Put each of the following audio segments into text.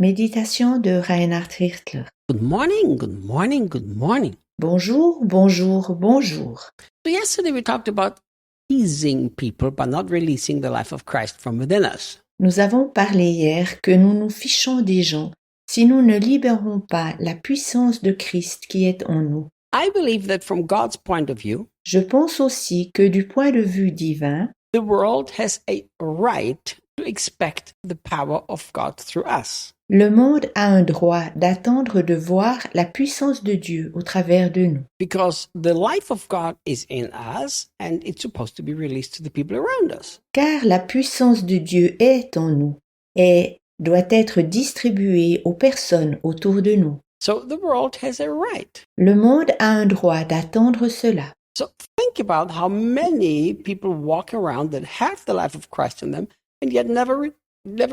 Méditation de Reinhard Hirtler. Good morning, good morning, good morning. Bonjour, bonjour, bonjour. So yesterday we talked about teasing people by not releasing the life of Christ from within us. Nous avons parlé hier que nous nous fichons des gens si nous ne libérons pas la puissance de Christ qui est en nous. I believe that from God's point of view, Je pense aussi que du point de vue divin, the world has a right to expect the power of God through us. le monde a un droit d'attendre de voir la puissance de Dieu au travers de nous. Because the life of God is in us and it's supposed to be released to the people around us. Car la puissance de Dieu est en nous et doit être distribuée aux personnes autour de nous. So the world has a right. Le monde a un droit d'attendre cela. So think about how many people walk around that have the life of Christ in them and yet never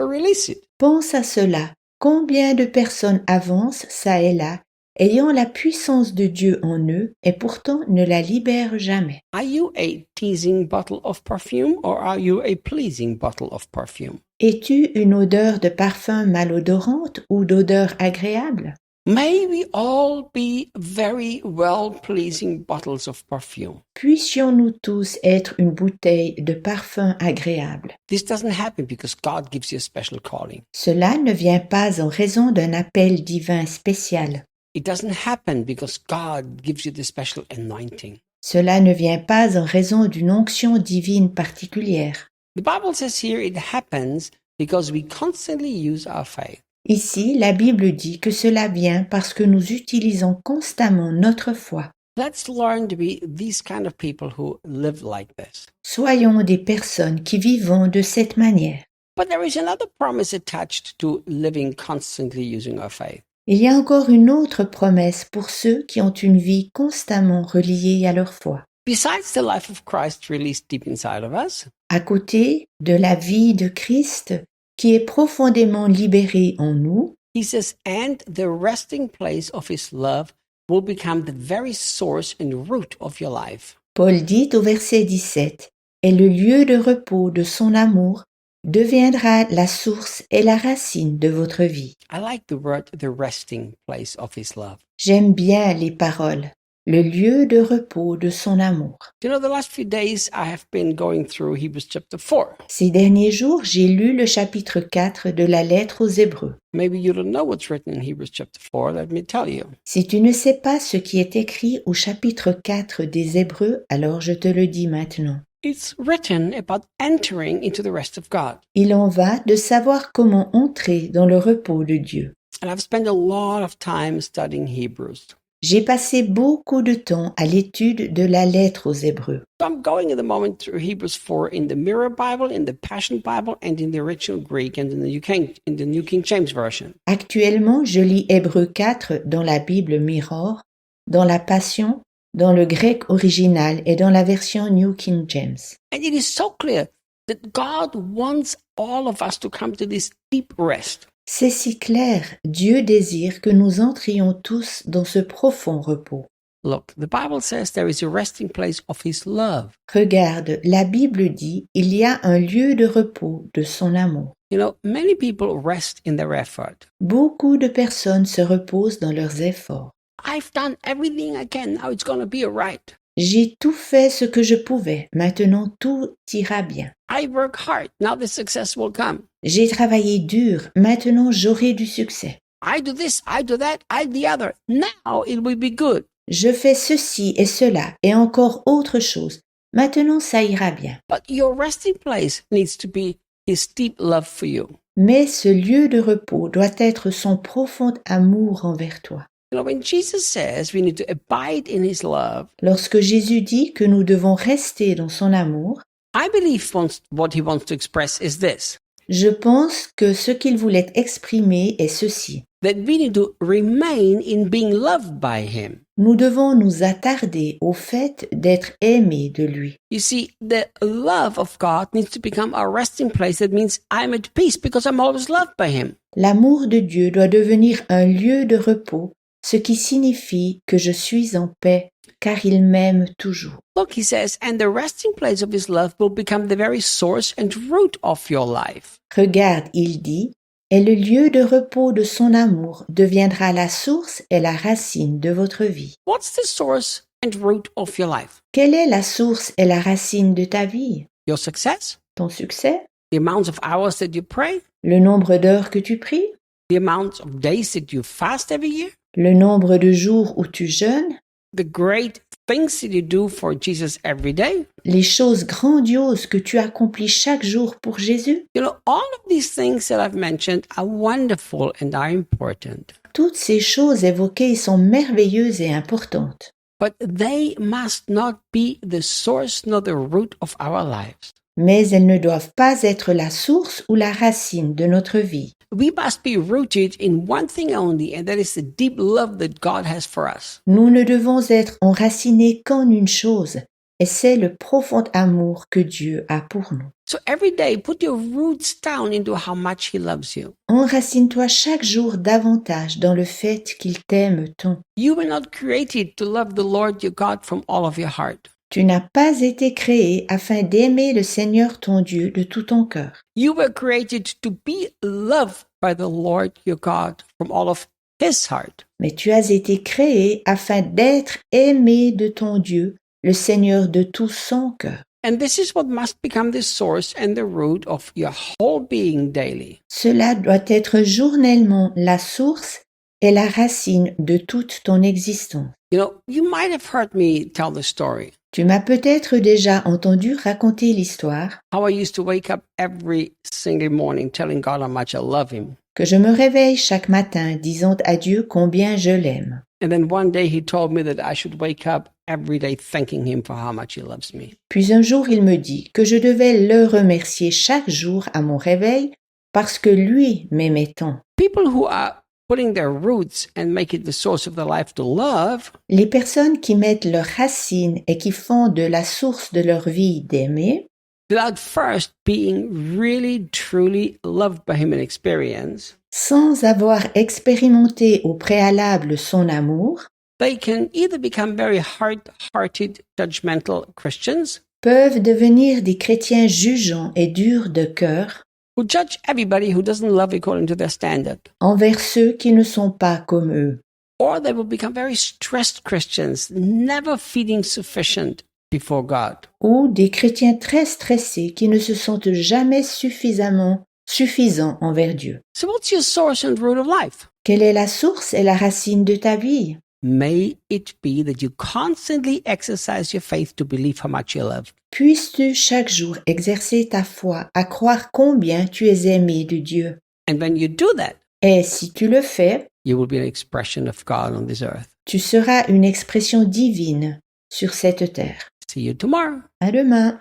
release it. Pense à cela. Combien de personnes avancent çà et là, ayant la puissance de Dieu en eux et pourtant ne la libèrent jamais? Are you a teasing bottle of perfume or are you a pleasing bottle of perfume? Es-tu une odeur de parfum malodorante ou d'odeur agréable? May we all be very well-pleasing bottles of perfume. Puissions-nous tous être une bouteille de parfum agréable? This doesn't happen because God gives you a special calling. Cela ne vient pas en raison d'un appel divin spécial. It doesn't happen because God gives you the special anointing. Cela ne vient pas en raison d'une onction divine particulière. The Bible says here it happens because we constantly use our faith. Ici, la Bible dit que cela vient parce que nous utilisons constamment notre foi. Let's learn to be these kind of people who live like this. Soyons des personnes qui vivons de cette manière. But there is another promise attached to living constantly using our faith. Il y a encore une autre promesse pour ceux qui ont une vie constamment reliée à leur foi. Besides the life of Christ released deep inside of us, À côté de la vie de Christ qui est profondément libérée en nous, he says, and the resting place of his love will become the very source and root of your life. Paul dit au verset 17, « Et le lieu de repos de son amour deviendra la source et la racine de votre vie. » I like the word, the resting place of his love. J'aime bien les paroles, le lieu de repos de son amour. You know, the last few days I have been going through Hebrews chapter 4. Ces derniers jours, j'ai lu le chapitre 4 de la lettre aux Hébreux. Maybe you don't know what's written in Hebrews chapter 4. Let me tell you. Si tu ne sais pas ce qui est écrit au chapitre 4 des Hébreux, alors je te le dis maintenant. It's written about entering into the rest of God. Il en va de savoir comment entrer dans le repos de Dieu. And I've spent a lot of time studying Hebrews. J'ai passé beaucoup de temps à l'étude de la lettre aux Hébreux. So I'm going at the moment through Hebrews 4 in the Mirror Bible, in the Passion Bible, and in the original Greek and in the New King James Version. Actuellement, je lis Hébreux 4 dans la Bible Mirror, dans la Passion, dans le grec original et dans la version New King James. And it is so clear that God wants all of us to come to this deep rest. C'est si clair, Dieu désire que nous entrions tous dans ce profond repos. Look, the Bible says there is a resting place of His love. Regarde, la Bible dit, il y a un lieu de repos de son amour. You know, many people rest in their effort. Beaucoup de personnes se reposent dans leurs efforts. I've done everything I can, now it's going to be all right. J'ai tout fait ce que je pouvais, maintenant tout ira bien. I work hard, now the success will come. J'ai travaillé dur, maintenant j'aurai du succès. I do this, I do that, I do the other. Now it will be good. Je fais ceci et cela et encore autre chose. Maintenant ça ira bien. But your resting place needs to be His deep love for you. Mais ce lieu de repos doit être son profond amour envers toi. You know, when Jesus says we need to abide in His love, Lorsque Jésus dit que nous devons rester dans son amour, I believe what He wants to express is this. je pense que ce qu'il voulait exprimer est ceci. That we need to remain in being loved by Him. Nous devons nous attarder au fait d'être aimés de lui. You see, the love of God needs to become our resting place. That means I'm at peace because I'm always loved by Him. L'amour de Dieu doit devenir un lieu de repos, ce qui signifie que je suis en paix, car il m'aime toujours. Look, He says, and the resting place of His love will become the very source and root of your life. Regarde, il dit, Et le lieu de repos de son amour deviendra la source et la racine de votre vie. What's the source and root of your life? Quelle est la source et la racine de ta vie? Your success? Ton succès? The amounts of hours that you pray? Le nombre d'heures que tu pries? The amount of days that you fast every year? Le nombre de jours où tu jeûnes? The great things that you do for Jesus every day? Les choses grandioses que tu accomplis chaque jour pour Jésus? You know, all of these things that I've mentioned are wonderful and are important. Toutes ces choses évoquées sont merveilleuses et importantes. But they must not be the source nor the root of our lives. Mais elles ne doivent pas être la source ou la racine de notre vie. We must be rooted in one thing only, and that is the deep love that God has for us. Nous ne devons être enracinés qu'en une chose, et c'est le profond amour que Dieu a pour nous. So every day, put your roots down into how much He loves you. Enracine-toi chaque jour davantage dans le fait qu'il t'aime tant. You were not created to love the Lord your God from all of your heart. Tu n'as pas été créé afin d'aimer le Seigneur ton Dieu de tout ton cœur. You were created to be loved by the Lord your God from all of His heart. Mais tu as été créé afin d'être aimé de ton Dieu, le Seigneur de tout son cœur. And this is what must become the source and the root of your whole being daily. Cela doit être journellement la source et la racine de toute ton existence. You know, you might have heard me tell the story. Tu m'as peut-être déjà entendu raconter l'histoire How I used to wake up every single morning telling God how much I love Him. que je me réveille chaque matin disant à Dieu combien je l'aime. And then one day He told me that I should wake up every day thanking Him for how much He loves me. Puis un jour il me dit que je devais le remercier chaque jour à mon réveil parce que lui m'aimait tant. People who are putting their roots and make it the source of their life to love, Les personnes qui mettent leurs racines et qui font de la source de leur vie d'aimer, without first being really, truly loved by Him in experience, sans avoir expérimenté au préalable son amour, they can either become very hard-hearted, judgmental Christians peuvent devenir des chrétiens jugeants et durs de cœur who judge everybody who doesn't love according to their standard. envers ceux qui ne sont pas comme eux. Or they will become very stressed Christians, never feeling sufficient before God. Ou des chrétiens très stressés qui ne se sentent jamais suffisants envers Dieu. So what's your source and root of life? Quelle est la source et la racine de ta vie? May it be that you constantly exercise your faith to believe how much you're loved. Puisses-tu chaque jour exercer ta foi à croire combien tu es aimé de Dieu. And when you do that, Et si tu le fais, you will be an expression of God on this earth. tu seras une expression divine sur cette terre. See you tomorrow. À demain.